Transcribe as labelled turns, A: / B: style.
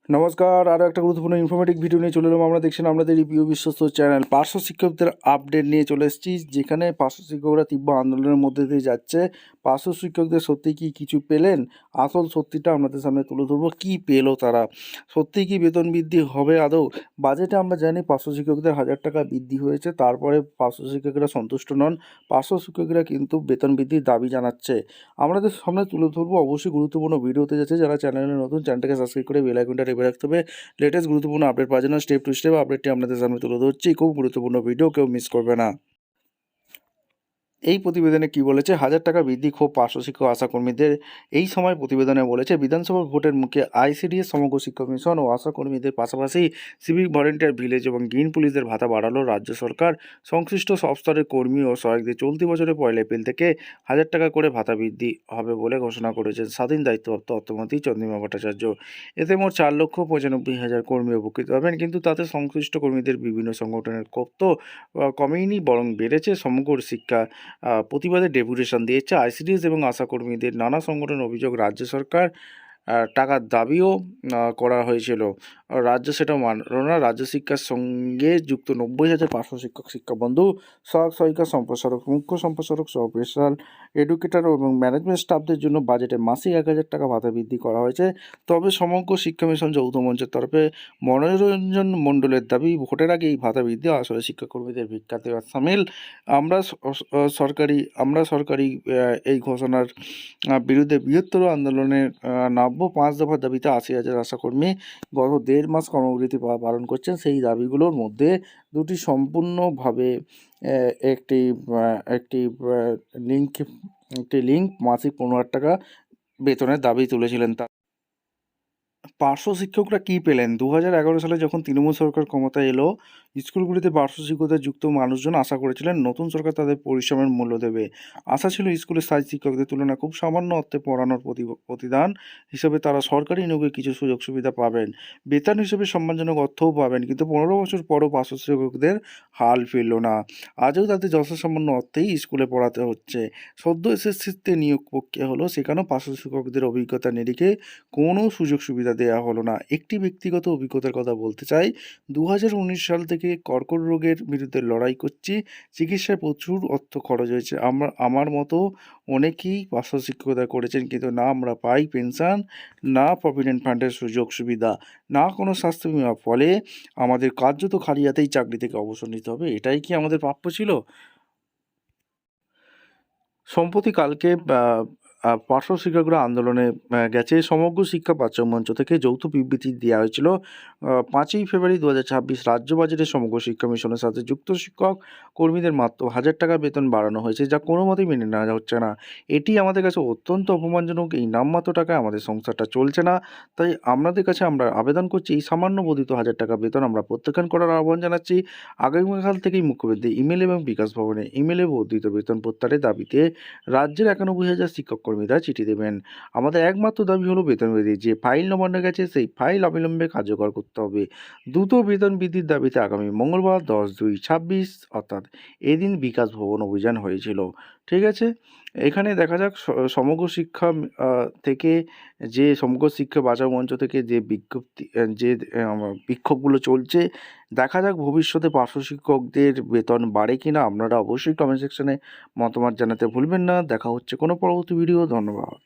A: নমস্কার, আরও একটা গুরুত্বপূর্ণ ইনফরমেটিভ ভিডিও নিয়ে চলে এলাম। আমরা দেখছেন আমাদের এই প্রিয় বিশ্বস্ত চ্যানেল পার্শ্ব শিক্ষকদের আপডেট নিয়ে চলে এসেছি, যেখানে পার্শ্ব শিক্ষকরা তীব্র আন্দোলনের মধ্যে দিয়ে যাচ্ছে। পার্শ্ব শিক্ষকদের সত্যি কি কিছু পেলেন? আসল সত্যিটা আপনাদের সামনে তুলে ধরবো। কী পেলো তারা? সত্যি কি বেতন বৃদ্ধি হবে আদৌ? বাজেটে আমরা জানি পার্শ্ব শিক্ষকদের 1,000 টাকা বৃদ্ধি হয়েছে, তারপরে পার্শ্ব শিক্ষকরা সন্তুষ্ট নন। পার্শ্ব শিক্ষকরা কিন্তু বেতন বৃদ্ধির দাবি জানাচ্ছে। আমাদের সামনে তুলে ধরবো। অবশ্যই গুরুত্বপূর্ণ ভিডিওতে যাচ্ছে। যারা চ্যানেলে নতুন, চ্যানেলটাকে সাবস্ক্রাইব করে বেল আইকনটা টিপে রাখতে হবে। লেটেস্ট গুরুত্বপূর্ণ আপডেট পাওয়ার জন্য স্টেপ টু স্টেপ আপডেটটি আপনাদের সামনে তুলে ধরছি। খুব গুরুত্বপূর্ণ ভিডিও, কেউ মিস করবে না। এই প্রতিবেদনে কি বলেছে? 1,000 টাকা বৃদ্ধি ক্ষোভ পার্শ্ব শিক্ষক আশাকর্মীদের। এই সময় প্রতিবেদনে বলেছে, বিধানসভা ভোটের মুখে আইসিডিএস সমগ্র শিক্ষক মিশন ও আশাকর্মীদের পাশাপাশি সিভিক ভলেন্টিয়ার ভিলেজ এবং গ্রিন পুলিশদের ভাতা বাড়ালো রাজ্য সরকার। সংশ্লিষ্ট সব স্তরের কর্মী ও সহায়কদের চলতি বছরের 1 এপ্রিল থেকে 1,000 টাকা করে ভাতা বৃদ্ধি হবে বলে ঘোষণা করেছেন স্বাধীন দায়িত্বপ্রাপ্ত অর্থমন্ত্রী চন্দ্রিমা ভট্টাচার্য। এতে মোট 4,95,000 কর্মী উপকৃত হবেন, কিন্তু তাতে সংশ্লিষ্ট কর্মীদের বিভিন্ন সংগঠনের ক্ষোভ তো কমেনি, বরং বেড়েছে। সমগ্র শিক্ষা প্রতিবাদে ডেপুটেশন দিয়েছে আইসিডিএস এবং আশাকর্মীদের। নানা সংগঠনের অভিযোগ, রাজ্য সরকার টাকার দাবিও করা হয়েছিল, রাজ্য সেটা মানল না। রাজ্য শিক্ষার সঙ্গে যুক্ত 90,000 পার্শ্ব শিক্ষক, শিক্ষাবন্ধু, সহায়ক সহায়িকা, সম্প্রসারক, মুখ্য সম্প্রসারক সহ স্পেশাল এডুকেটর এবং ম্যানেজমেন্ট স্টাফদের জন্য বাজেটে মাসিক 1,000 টাকা ভাতা বৃদ্ধি করা হয়েছে। তবে সমগ্র শিক্ষা মিশন যৌথ মঞ্চের তরফে মনোরঞ্জন মণ্ডলের দাবি, ভোটের আগে এই ভাতা বৃদ্ধি আসলে শিক্ষাকর্মীদের ভিক্ষা দেওয়ার সামিল। সরকারি এই ঘোষণার বিরুদ্ধে বৃহত্তর আন্দোলনে নামব। 5 দফার দাবিতে 80,000 আশাকর্মী গত 1.5 মাস কর্মবিরতি পালন করছেন। সেই দাবিগুলোর মধ্যে দুটি সম্পূর্ণভাবে একটি একটি লিঙ্ক মাসিক 15,000 টাকা বেতনের দাবি তুলেছিলেন। পার্শ্ব শিক্ষকরা কী পেলেন? 2011 সালে যখন তৃণমূল সরকার ক্ষমতায় এলো, স্কুলগুলিতে পার্শ্ব শিক্ষকদের যুক্ত মানুষজন আশা করেছিলেন নতুন সরকার তাদের পরিশ্রমের মূল্য দেবে। আশা ছিল স্কুলের স্থায়ী শিক্ষকদের তুলনায় খুব সামান্য অর্থে পড়ানোর প্রতিদান হিসেবে তারা সরকারি নিয়োগে কিছু সুযোগ সুবিধা পাবেন, বেতন হিসেবে সম্মানজনক অর্থও পাবেন। কিন্তু 15 বছর পরও পার্শ্ব শিক্ষকদের হাল ফিরল না। আজও তাদের যথাসামান্য অর্থেই স্কুলে পড়াতে হচ্ছে। সদ্য এসএসসিতে নিয়োগ প্রক্রিয়া হলো, সেখানেও পার্শ্ব শিক্ষকদের অভিজ্ঞতা নিরিখে কোনো সুযোগ সুবিধা দেওয়া হলো না। একটি ব্যক্তিগত অভিজ্ঞতার কথা বলতে চাই। 2019 সাল থেকে কর্কট রোগের বিরুদ্ধে লড়াই করছি। চিকিৎসায় প্রচুর অর্থ খরচ হয়েছে। আমার মতো অনেকেই পার্শ্ব শিক্ষকতা করেছেন, কিন্তু না আমরা পাই পেনশন, না প্রভিডেন্ট ফান্ডের সুযোগ সুবিধা, না কোনো স্বাস্থ্য বিমা। ফলে আমাদের কার্যত খালি হাতেই চাকরি থেকে অবসর নিতে হবে। এটাই কি আমাদের প্রাপ্য ছিল? সম্প্রতি কালকে পার্শ্ব শিক্ষকরা আন্দোলনে গেছে। সমগ্র শিক্ষা বাঁচাও মঞ্চ থেকে যৌথ বিবৃতি দেওয়া হয়েছিল। 5ই ফেব্রুয়ারি 2026 রাজ্য বাজেটে সমগ্র শিক্ষা মিশনের সাথে যুক্ত শিক্ষক কর্মীদের মাত্র 1,000 টাকা বেতন বাড়ানো হয়েছে, যা কোনো মতেই মেনে নেওয়া হচ্ছে না। এটি আমাদের কাছে অত্যন্ত অপমানজনক। এই নামমাত্র টাকায় আমাদের সংসারটা চলছে না। তাই আপনাদের কাছে আমরা আবেদন করছি, এই সামান্য বর্ধিত 1,000 টাকা বেতন আমরা প্রত্যাখ্যান করার আহ্বান জানাচ্ছি। আগামীকাল থেকেই মুখ্যমন্ত্রী ইমেল এবং বিকাশ ভবনে ইমেলে বর্ধিত বেতন প্রত্যাহারের দাবিতে রাজ্যের 91,000 শিক্ষক কর্মীরা চিঠি দেবেন। আমাদের একমাত্র দাবি হলো বেতন বৃদ্ধি। যে ফাইল নবান্ন গেছে সেই ফাইল অবিলম্বে কার্যকর করতে হবে। দ্রুত বেতন বৃদ্ধির দাবিতে আগামী মঙ্গলবার 10/2/26 অর্থাৎ এদিন বিকাশ ভবন অভিযান হয়েছিল। ঠিক আছে, এখানে দেখা যাক সমগ্র শিক্ষা থেকে যে সমগ্র শিক্ষা বাঁচাও মঞ্চ থেকে যে বিক্ষোভগুলো চলছে, দেখা যাক ভবিষ্যতে পার্শ্ব শিক্ষকদের বেতন বাড়ে কিনা। আপনারা অবশ্যই কমেন্ট সেকশনে মতামত জানাতে ভুলবেন না। দেখা হচ্ছে কোনো পরবর্তী ভিডিও। ধন্যবাদ।